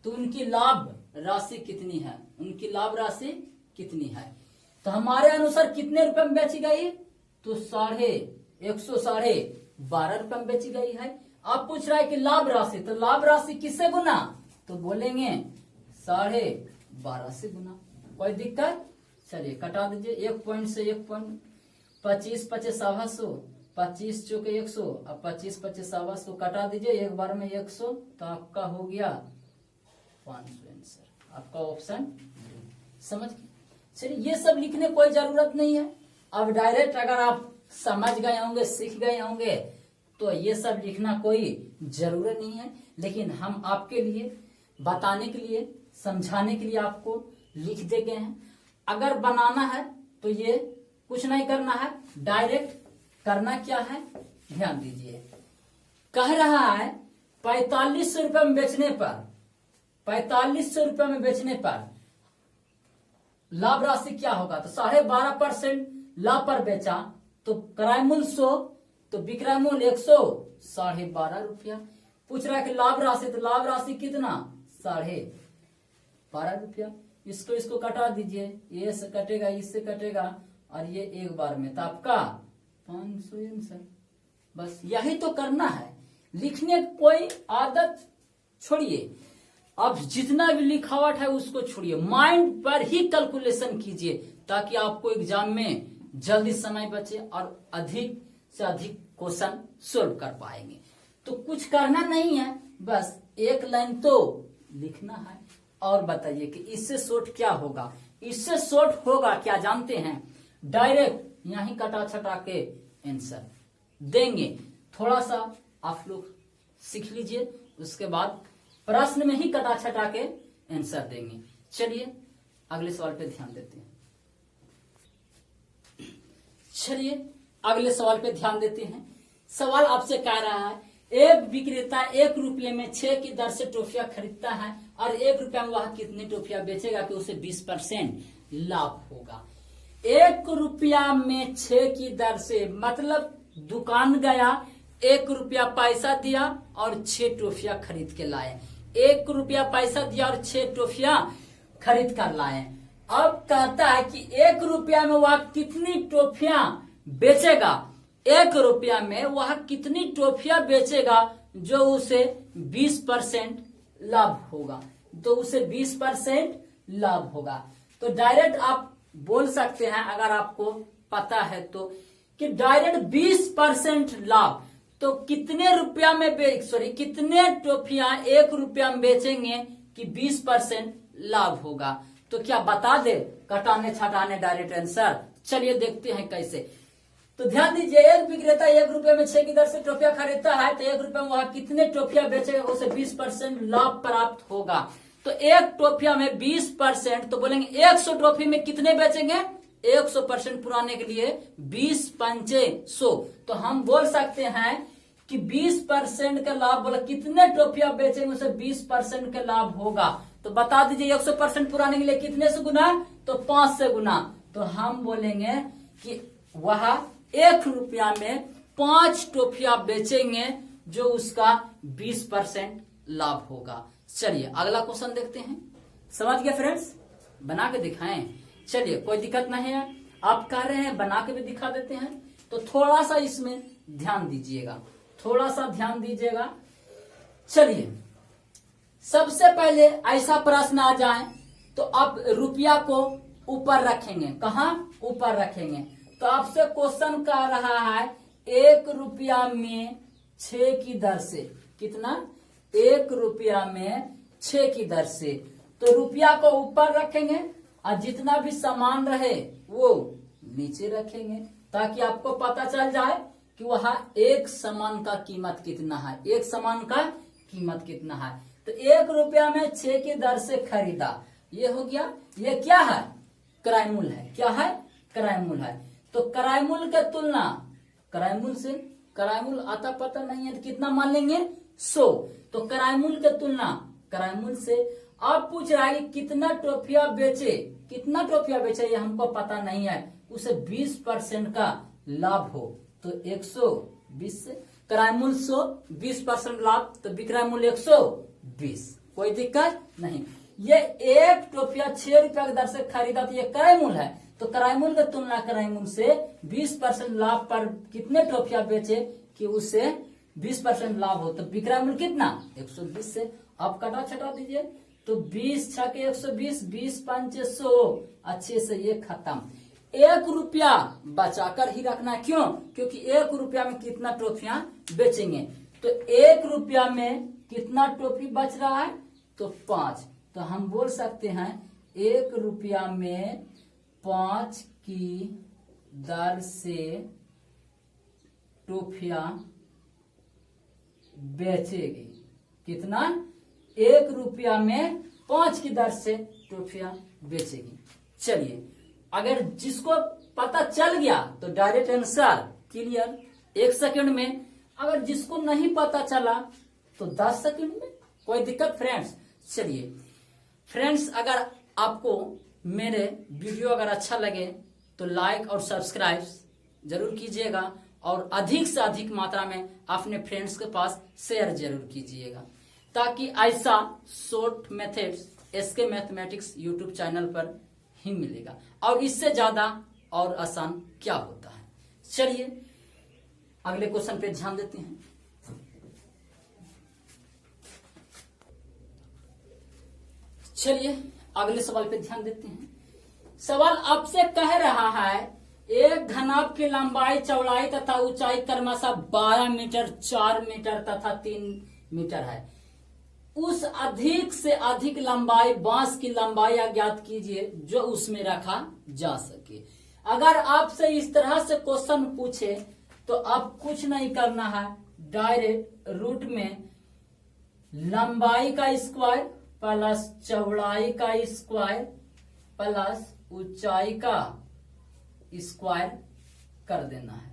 [SPEAKER 1] तो उनकी लाभ राशि कितनी है? उनकी लाभ राशि कितनी है? तो हमारे अनुसार कितने रुपए में बेची गई? तो 112.5 रुपए में बेची गई है। आप पूछ रहा है कि लाभ राशि, तो लाभ राशि किससे गुना? तो बोलेंगे 12.5 से गुना। कोई दिक्कत? चलिए कटा दीजिए। 1 पॉइंट से 1 पॉइंट, 25 25 100, 25 चौके 100, अब 25 25 100 कटा दीजिए एक बार में 100, तो आपका हो गया 500 आंसर। आपका ऑप्शन समझ गए। चलिए ये सब लिखने कोई जरूरत नहीं है। अब डायरेक्ट अगर आप समझ गए होंगे, सीख गए होंगे, तो ये सब लिखना कोई जरूरत नहीं है। लेकिन हम आपके लिए बताने के लिए, समझाने के लिए आपको लिख दे गए हैं। अगर बनाना है तो ये कुछ नहीं करना है, डायरेक्ट करना क्या है ध्यान दीजिए। कह रहा है 4500 रुपये में बेचने पर, 4500 रुपये में बेचने पर लाभ राशि क्या होगा? तो 12.5% लाभ पर बेचा, तो क्रय मूल्य 100, तो विक्रय मूल्य 100, 12.5 रुपया। पूछ रहा है कि लाभ राशि, तो लाभ राशि कितना? 12.5 रुपया। इसको कटा दीजिए, ये से कटेगा, इससे कटेगा, और ये एक बार में, तो आपका 500 आंसर। बस यही तो करना है। लिखने की कोई आदत छोड़िए। अब जितना भी लिखावट है उसको छोड़िए, माइंड पर ही कैलकुलेशन कीजिए, ताकि आपको एग्जाम में जल्दी समय बचे और अधिक से अधिक क्वेश्चन सोल्व कर पाएंगे। तो कुछ करना नहीं है, बस एक लाइन तो लिखना है। और बताइए कि इससे शॉर्ट क्या होगा? इससे शॉर्ट होगा क्या जानते हैं? डायरेक्ट यहीं कटा छटा के आंसर देंगे। थोड़ा सा आप लोग सीख लीजिए, उसके बाद प्रश्न में ही कटा छटा के आंसर देंगे। चलिए अगले सवाल पे ध्यान देते हैं। चलिए अगले सवाल पे ध्यान देते हैं। सवाल आपसे कह रहा है, एक विक्रेता 1 रुपये में 6 की दर से टॉफियां खरीदता है और 1 रुपया में वह कितनी टॉफियां बेचेगा कि उसे 20% लाभ होगा? 1 रुपया में 6 की दर से, मतलब दुकान गया, 1 रुपया पैसा दिया और 6 टॉफियां खरीद के लाए। 1 रुपया पैसा दिया और 6 टॉफियां खरीद कर लाए। अब कहता है कि 1 रुपया में वह कितनी टॉफियां बेचेगा? 1 रुपया में वह कितनी टॉफियां बेचेगा जो उसे 20% लाभ होगा? तो उसे 20% लाभ होगा। तो डायरेक्ट आप बोल सकते हैं, अगर आपको पता है तो, कि डायरेक्ट 20% लाभ, तो कितने रुपया में कितने टॉफियां 1 रुपया में बेचेंगे कि 20% लाभ होगा? तो क्या बता दे? कटाने छटाने डायरेक्ट आंसर। चलिए देखते हैं कैसे। तो ध्यान दीजिए, एक विक्रेता 1 रुपये में 6 की दर से टॉफियां खरीदता है, तो 1 रुपये में वह कितने टॉफियां बेचेगा? उसे 20% लाभ प्राप्त होगा। तो एक टॉफिया में 20%, तो बोलेंगे 100 टॉफी में कितने बेचेंगे? 100% पुराने के लिए 20 पंचे 100। तो हम बोल सकते हैं कि 20% का लाभ, बोला कितने टॉफियां बेचेंगे उसे 20% का लाभ होगा। तो बता दीजिए 100% पुराने के लिए कितने से गुना? तो 5 से गुना। तो हम बोलेंगे कि वह 1 रुपया में 5 टॉफियां बेचेंगे जो उसका 20% लाभ होगा। चलिए अगला क्वेश्चन देखते हैं। समझ गए फ्रेंड्स? बना के दिखाएं। चलिए कोई दिक्कत नहीं है। आप कह रहे हैं बना के भी दिखा देते हैं, तो थोड़ा सा इसमें ध्यान दीजिएगा, थोड़ा सा ध्यान दीजिएगा। चलिए सबसे पहले ऐसा प्रश्न आ जाए तो आप रुपया को ऊपर रखेंगे, कहां ऊपर रखेंगे, तो आपसे क्वेश्चन कर रहा है 1 रुपया में 6 की दर से, कितना, 1 रुपया में 6 की दर से, तो रुपया को ऊपर रखेंगे और जितना भी सामान रहे वो नीचे रखेंगे, ताकि आपको पता चल जाए कि वहां एक सामान का कीमत कितना है, एक सामान का कीमत कितना है। तो 1 रुपया में 6 की दर से खरीदा, ये हो गया, ये क्या है, क्रय मूल्य है, क्या है, क्रय मूल्य है। तो क्रय मूल्य के तुलना क्रय मूल्य से, क्रय मूल्य आता पता नहीं है तो कितना मान लेंगे, 100, तो क्रय मूल्य के तुलना क्रय मूल्य से। अब पूछ रहा है कि कितना टोफिया बेचे, कितना टोफिया बेचे ये हमको पता नहीं है, उसे 20% का लाभ हो, तो 120 से, क्रय मूल्य 100, 20% लाभ, तो विक्रय मूल्य 120, कोई दिक्कत नहीं। ये एक टोफिया 6 रुपया की दर से खरीदा, तो ये क्रय मूल्य है, तो क्रय मूल्य की तुलना क्रय मूल्य से 20% लाभ पर कितने टोफिया बेचे कि उसे 20% लाभ हो, तो विक्रय मूल्य कितना, 120 से। अब कटा छटा दीजिए, तो 20 छके 120, 20 पंचे 100, अच्छे से ये खत्म। 1 रुपया बचाकर ही रखना, क्यों, क्योंकि 1 रुपया में कितना टोफिया बेचेंगे, तो 1 रुपया में कितना टोफी बच रहा है, तो 5, तो हम बोल सकते हैं 1 रुपया में 5 की दर से टोफिया बेचेगी, कितना, 1 रुपया में 5 की दर से टोफिया बेचेगी। चलिए अगर जिसको पता चल गया तो डायरेक्ट आंसर क्लियर 1 सेकंड में, अगर जिसको नहीं पता चला तो 10 सेकंड में, कोई दिक्कत फ्रेंड्स। चलिए फ्रेंड्स, अगर आपको मेरे वीडियो अगर अच्छा लगे तो लाइक और सब्सक्राइब जरूर कीजिएगा, और अधिक से अधिक मात्रा में अपने फ्रेंड्स के पास शेयर जरूर कीजिएगा, ताकि ऐसा short methods SK mathematics YouTube channel पर ही मिलेगा, और इससे ज्यादा और आसान क्या होता है। चलिए अगले क्वेश्चन पे ध्यान देते हैं। चलिए अगले सवाल पे ध्यान देते हैं। सवाल आपसे कह रहा है एक घनाभ की लंबाई, चौड़ाई तथा ऊंचाई क्रमशः 12 मीटर, 4 मीटर तथा 3 मीटर है। उस अधिक से अधिक लंबाई बांस की लंबाई ज्ञात कीजिए जो उसमें रखा जा सके। अगर आपसे इस तरह से क्वेश्चन पूछे तो आप कुछ नहीं करना है, डायरेक्ट रूट में लंबाई का स्क्वायर प्लस चौड़ाई का स्क्वायर प्लस ऊंचाई का स्क्वायर कर देना है।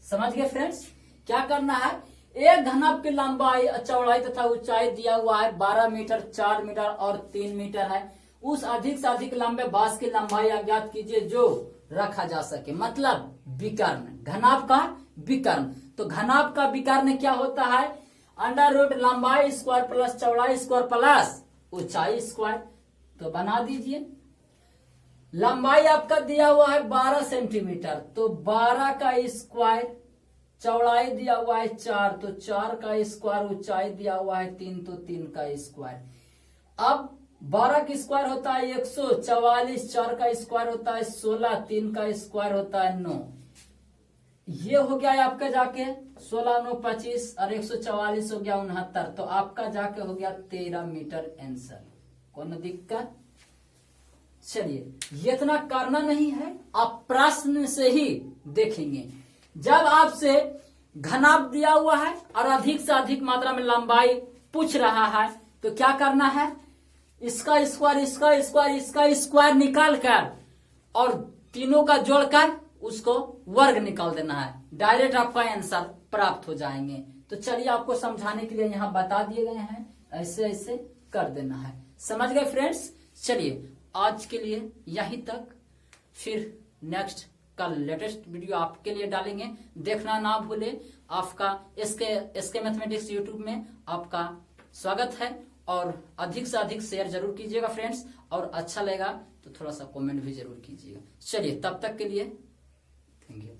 [SPEAKER 1] समझ गए फ्रेंड्स, क्या करना है, एक घनाभ की लंबाई, चौड़ाई तथा ऊंचाई दिया हुआ है 12 मीटर, 4 मीटर और 3 मीटर है। उस अधिक से अधिक लंबे बांस की लंबाई अज्ञात कीजिए जो रखा जा सके, मतलब विकर्ण, घनाभ का विकर्ण। तो घनाभ का विकर्ण क्या होता है, अंडर रूट लंबाई स्क्वायर प्लस चौड़ाई स्क्वायर प्लस ऊंचाई स्क्वायर। तो बना दीजिए, लंबाई आपका दिया हुआ है 12 सेंटीमीटर, तो 12 का स्क्वायर, चौड़ाई दिया हुआ है 4, तो 4 का स्क्वायर, ऊंचाई दिया हुआ है 3, तो 3 का स्क्वायर। अब 12 का स्क्वायर होता है 144, 4 का स्क्वायर होता है 16, 3 का स्क्वायर होता है 9। ये हो गया है आपका जाके 16 9 25 और 144 हो गया 69, तो आपका जाके हो गया 13 मीटर आंसर। कौन दिक्कत। चलिए ये इतना करना नहीं है, आप प्रश्न से ही देखेंगे। जब आपसे घनाभ दिया हुआ है और अधिक से अधिक मात्रा में लंबाई पूछ रहा है तो क्या करना है, इसका स्क्वायर, इसका स्क्वायर, इसका स्क्वायर निकाल कर और तीनों का जोड़कर उसको वर्ग निकाल देना है, डायरेक्ट आपका आंसर प्राप्त हो जाएंगे। तो चलिए आपको समझाने के लिए यहाँ बता दिए गए हैं, ऐसे ऐसे कर देना है। समझ गए फ्रेंड्स। चलिए आज के लिए यहीं तक, फिर नेक्स्ट कल लेटेस्ट वीडियो आपके लिए डालेंगे, देखना ना भूले। आपका एसके मैथमेटिक्स यूट्यूब में आपका स्वागत है, और अधिक से अधिक शेयर जरूर कीजिएगा फ्रेंड्स, और अच्छा लगेगा तो थोड़ा सा कमेंट भी जरूर कीजिएगा। चलिए तब तक के लिए थैंक यू।